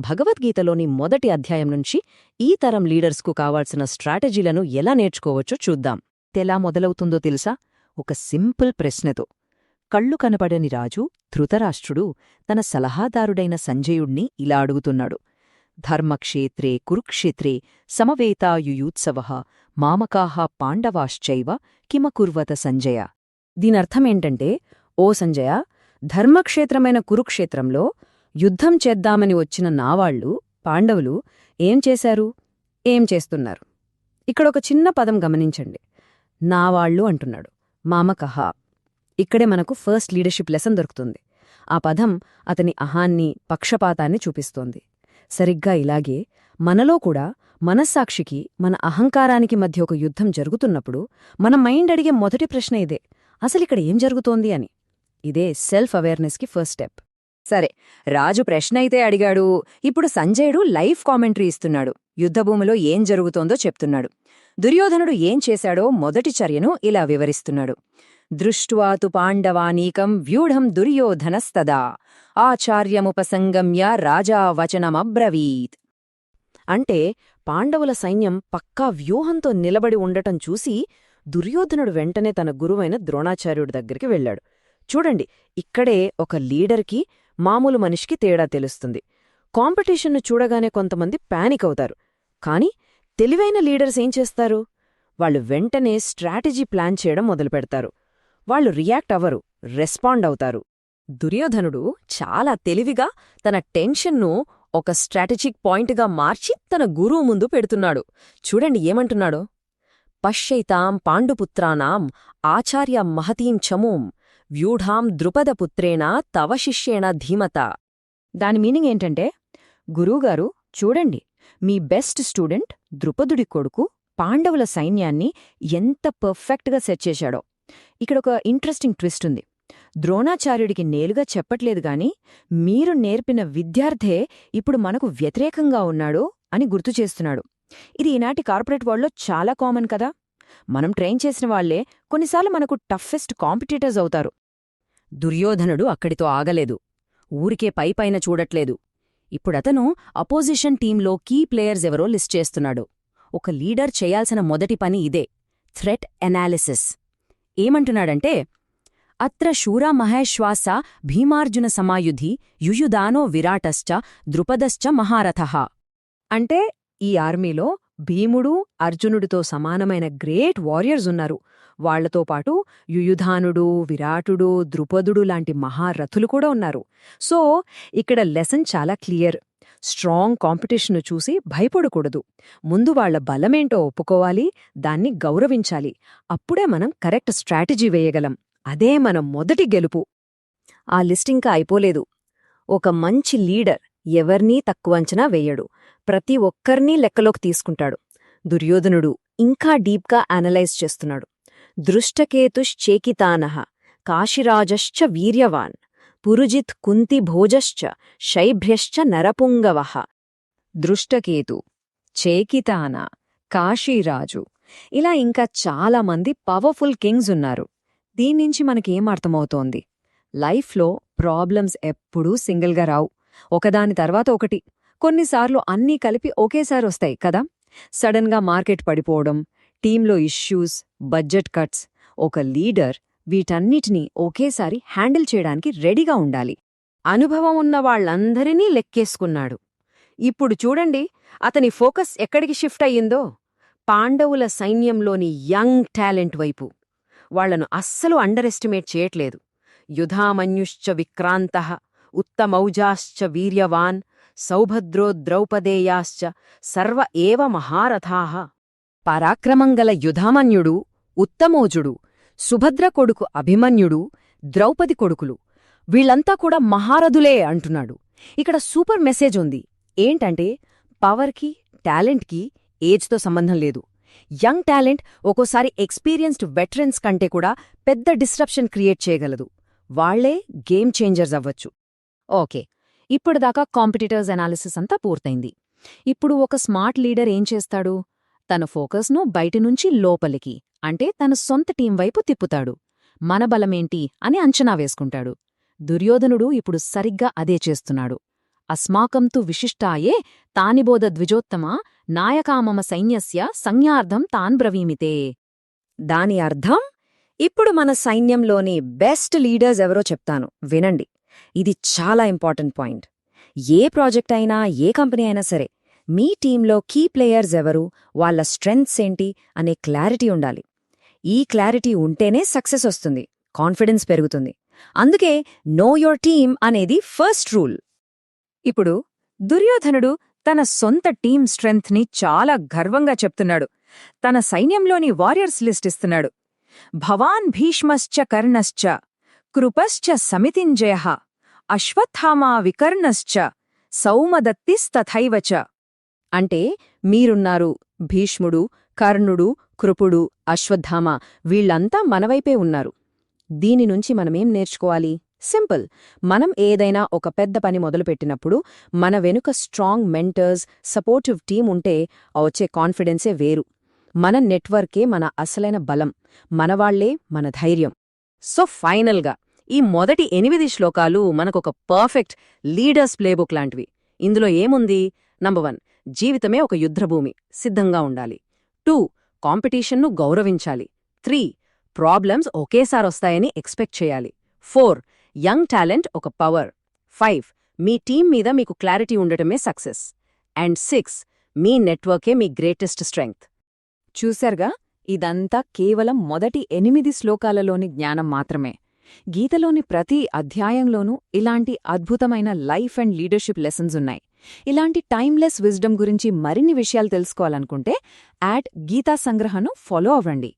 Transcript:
భగవద్గీతలోని మొదటి అధ్యాయం నుంచి ఈ తరం లీడర్స్కు కావాల్సిన స్ట్రాటజీలను ఎలా నేర్చుకోవచ్చో చూద్దాం. తెలా మొదలవుతుందో తెలుసా? ఒక సింపుల్ ప్రశ్నతో. కళ్ళు కనపడని రాజు ధృతరాష్ట్రుడు తన సలహాదారుడైన సంజయుణ్ణి ఇలా అడుగుతున్నాడు. ధర్మక్షేత్రే కురుక్షేత్రే సమవేతాయుయూత్సవః మామకాః పాండవాశ్చైవ కిమకుర్వత సంజయ. దీనర్థమేంటంటే, ఓ సంజయ, ధర్మక్షేత్రమైన కురుక్షేత్రంలో యుద్ధం చేద్దామని వచ్చిన నావాళ్లు పాండవులు ఏం చేశారు, ఏం చేస్తున్నారు? ఇక్కడొక చిన్న పదం గమనించండి. నావాళ్లు అంటున్నాడు, మామకహ. ఇక్కడే మనకు ఫస్ట్ లీడర్షిప్ లెసన్ దొరుకుతుంది. ఆ పదం అతని అహాన్ని, పక్షపాతాన్ని చూపిస్తోంది. సరిగ్గా ఇలాగే మనలో కూడా మనస్సాక్షికి, మన అహంకారానికి మధ్య ఒక యుద్ధం జరుగుతున్నప్పుడు మన మైండ్ అడిగే మొదటి ప్రశ్న ఇదే: అసలిక్కడ ఏం జరుగుతోంది అని. ఇదే సెల్ఫ్ అవేర్నెస్కి ఫస్ట్ స్టెప్. సరే, రాజు ప్రశ్న అయితే అడిగాడు. ఇప్పుడు సంజయుడు లైఫ్ కామెంటరీ ఇస్తున్నాడు. యుద్ధభూమిలో ఏం జరుగుతోందో చెప్తున్నాడు. దుర్యోధనుడు ఏం చేశాడో మొదటి చర్యను ఇలా వివరిస్తున్నాడు. దృష్ట్వాతు పాండవానీకం వ్యూఢం దుర్యోధనస్తదా ఆచార్యముపసంగమ్య రాజా వచనమబ్రవీత్. అంటే పాండవుల సైన్యం పక్కా వ్యూహంతో నిలబడి ఉండటం చూసి దుర్యోధనుడు వెంటనే తన గురువైన ద్రోణాచార్యుడి దగ్గరికి వెళ్లాడు. చూడండి, ఇక్కడే ఒక లీడర్కి, మామూలు మనిషికి తేడా తెలుస్తుంది. కాంపిటీషన్ను చూడగానే కొంతమంది పానిక్ అవుతారు. కాని తెలివైన లీడర్స్ ఏం చేస్తారు? వాళ్ళు వెంటనే స్ట్రాటజీ ప్లాన్ చేయడం మొదలుపెడతారు. వాళ్ళు రియాక్ట్ అవ్వరు, రెస్పాండ్ అవుతారు. దుర్యోధనుడు చాలా తెలివిగా తన టెన్షన్ను ఒక స్ట్రాటజిక్ పాయింట్గా మార్చి తన గురువు ముందు పెడుతున్నాడు. చూడండి ఏమంటున్నాడో. పశ్యైతాం పాండుపుత్రానాం ఆచార్య మహతీం చమూం వ్యూఢాం ద్రుపదపుత్రేణ తవ శిష్యేణ ధీమత. దాని మీనింగ్ ఏంటంటే, గురూగారు చూడండి, మీ బెస్ట్ స్టూడెంట్ ద్రుపదుడి కొడుకు పాండవుల సైన్యాన్ని ఎంత పర్ఫెక్ట్గా సెట్ చేశాడో. ఇక్కడొక ఇంట్రెస్టింగ్ ట్విస్ట్ ఉంది. ద్రోణాచార్యుడికి నేరుగా చెప్పట్లేదు గాని, మీరు నేర్పిన విద్యార్థే ఇప్పుడు మనకు వ్యతిరేకంగా ఉన్నాడు అని గుర్తుచేస్తున్నాడు. ఇది ఈనాటి కార్పొరేట్ వరల్డ్లో చాలా కామన్ కదా. మనం ట్రైన్ చేసిన వాళ్లే కొన్నిసార్లు మనకు టఫెస్ట్ కాంపిటీటర్స్ అవుతారు. దుర్యోధనుడు అక్కడితో ఆగలేదు. ఊరికే పైపైన చూడట్లేదు. ఇప్పుడతను అపోజిషన్ టీంలో కీ ప్లేయర్స్ ఎవరో లిస్ట్ చేస్తున్నాడు. ఒక లీడర్ చేయాల్సిన మొదటి పని ఇదే: థ్రెట్ ఎనాలిసిస్. ఏమంటున్నాడంటే, అత్ర శూరా మహేశ్వాస భీమార్జున సమాయుధి యుయుదానో విరాటశ్చ ద్రుపదశ్చ మహారథః. అంటే ఈ ఆర్మీలో భీముడు, అర్జునుడితో సమానమైన గ్రేట్ వారియర్స్ ఉన్నారు. వాళ్లతో పాటు యుయుధానుడు, విరాటుడు, ద్రుపదుడు లాంటి మహారథులు కూడా ఉన్నారు. సో ఇక్కడ లెసన్ చాలా క్లియర్. స్ట్రాంగ్ కాంపిటీషన్ను చూసి భయపడకూడదు. ముందు వాళ్ల బలమేంటో ఒప్పుకోవాలి, దాన్ని గౌరవించాలి. అప్పుడే మనం కరెక్ట్ స్ట్రాటజీ వేయగలం. అదే మన మొదటి గెలుపు. ఆ లిస్ట్ ఇంకా అయిపోలేదు. ఒక మంచి లీడర్ ఎవర్నీ తక్కువంచనా వేయడు. ప్రతి ఒక్కర్నీ లెక్కలోకి తీసుకుంటాడు. దుర్యోధనుడు ఇంకా డీప్గా అనలైజ్ చేస్తున్నాడు. దృష్టకేతుశ్చేకితానః కాశిరాజశ్చ వీర్యవాన్ పురుజిత్ కుంతిభోజశ్చ శైభ్యశ్చ నరపుంగవః. దృష్టకేతు, చేకితాన, కాశీరాజు, ఇలా ఇంకా చాలామంది పవర్ఫుల్ కింగ్స్ ఉన్నారు. దీన్నించి మనకేం అర్థమవుతోంది? లైఫ్లో ప్రాబ్లమ్స్ ఎప్పుడూ సింగిల్గా రావు, ఒకదాని తర్వాత ఒకటి. కొన్నిసార్లు అన్నీ కలిపి ఒకేసారి వస్తాయి కదా. సడన్గా మార్కెట్ పడిపోవడం, టీంలో ఇష్యూస్, బడ్జెట్ కట్స్. ఒక లీడర్ వీటన్నిటినీ ఒకేసారి హ్యాండిల్ చేయడానికి రెడీగా ఉండాలి. అనుభవం ఉన్న వాళ్లందరినీ లెక్కేసుకున్నాడు. ఇప్పుడు చూడండి అతని ఫోకస్ ఎక్కడికి షిఫ్ట్ అయ్యిందో. పాండవుల సైన్యంలోని యంగ్ టాలెంట్ వైపు. వాళ్లను అస్సలు అండర్ ఎస్టిమేట్ చేయట్లేదు. యుధామన్యుశ్చ విక్రాంతః ఉత్తమౌజాశ్చ వీర్యవాన్ సౌభద్రో ద్రౌపదేయాశ్చ సర్వ ఏవ మహారథాః. పరాక్రమంగల యుధామన్యుడు, ఉత్తమోజుడు, సుభద్ర కొడుకు అభిమన్యుడు, ద్రౌపది కొడుకులు, వీళ్లంతా కూడా మహారథులే అంటున్నాడు. ఇక్కడ సూపర్ మెసేజ్ ఉంది. ఏంటంటే, పవర్కి, టాలెంట్కి ఏజ్తో సంబంధం లేదు. యంగ్ టాలెంట్ ఒక్కోసారి ఎక్స్పీరియన్స్డ్ వెటరన్స్ కంటే కూడా పెద్ద డిస్రప్షన్ క్రియేట్ చేయగలదు. వాళ్లే గేమ్ చేంజర్స్ అవ్వచ్చు. ఓకే, ఇప్పుడుదాకా కాంపిటీటర్స్ అనాలిసిస్ అంతా పూర్తయింది. ఇప్పుడు ఒక స్మార్ట్ లీడర్ ఏం చేస్తాడు? తన ఫోకస్ను బయటినుంచి లోపలికి, అంటే తన సొంత టీం వైపు తిప్పుతాడు. మన బలమేంటి అని అంచనా వేసుకుంటాడు. దుర్యోధనుడు ఇప్పుడు సరిగ్గా అదే చేస్తున్నాడు. అస్మాకం తు విశిష్టాయే తానిబోధ ద్విజోత్తమా నాయకామమ సైన్యస్య సంజ్ఞార్థం తాన్ బ్రవీమితే. దాని అర్థం, ఇప్పుడు మన సైన్యంలోని బెస్ట్ లీడర్స్ ఎవరో చెప్తాను, వినండి. ఇది చాలా ఇంపార్టెంట్ పాయింట్. ఏ ప్రాజెక్ట్ అయినా, ఏ కంపెనీ అయినా సరే, మీ టీంలో కీ ప్లేయర్స్ ఎవరు, వాళ్ళ స్ట్రెంగ్త్స్ ఏంటి అనే క్లారిటీ ఉండాలి. ఈ క్లారిటీ ఉంటేనే సక్సెస్ వస్తుంది, కాన్ఫిడెన్స్ పెరుగుతుంది. అందుకే నో యోర్ టీమ్ అనేది ఫస్ట్ రూల్. ఇప్పుడు దుర్యోధనుడు తన సొంత టీం స్ట్రెంగ్త్ని చాలా గర్వంగా చెప్తున్నాడు. తన సైన్యంలోని వారియర్స్ లిస్ట్ ఇస్తున్నాడు. భవాన్ భీష్మశ్చ కర్ణశ్చ కృపశ్చ సమితింజయః అశ్వత్థామా వికర్ణశ్చ సౌమదత్తిస్తథైవచ. అంటే మీరున్నారు, భీష్ముడు, కర్ణుడు, కృపుడు, అశ్వత్థామ వీళ్లంతా మనవైపే ఉన్నారు. దీని నుంచి మనమేం నేర్చుకోవాలి? సింపుల్. మనం ఏదైనా ఒక పెద్ద పని మొదలుపెట్టినప్పుడు మన వెనుక స్ట్రాంగ్ మెంటర్స్, సపోర్టివ్ టీం ఉంటే వచ్చే కాన్ఫిడెన్సే వేరు. మన నెట్వర్కే మన అసలైన బలం, మనవాళ్లే మన ధైర్యం. సో ఫైనల్గా ఈ మొదటి 8 శ్లోకాలు మనకొక పర్ఫెక్ట్ లీడర్స్ ప్లేబుక్ లాంటివి. ఇందులో ఏముంది? నంబర్ 1, జీవితమే ఒక యుద్ధభూమి, సిద్ధంగా ఉండాలి. 2, కాంపిటీషన్ను గౌరవించాలి. 3, ప్రాబ్లమ్స్ ఒకేసారొస్తాయని ఎక్స్పెక్ట్ చేయాలి. 4, యంగ్ టాలెంట్ ఒక పవర్. 5, మీ టీం మీద మీకు క్లారిటీ ఉండటమే సక్సెస్. అండ్ 6, మీ నెట్వర్కే మీ గ్రేటెస్ట్ స్ట్రెంగ్త్. చూశారుగా, ఇదంతా కేవలం మొదటి 8 శ్లోకాలలోని జ్ఞానం మాత్రమే. గీతలోని ప్రతి అధ్యాయంలోనూ ఇలాంటి అద్భుతమైన లైఫ్ అండ్ లీడర్షిప్ లెసన్స్ ఉన్నాయి. ఇలాంటి టైమ్లెస్ విజ్డమ్ గురించి మరిన్ని విషయాలు తెలుసుకోవాలనుకుంటే @గీతా సంగ్రహను ఫాలో అవ్వండి.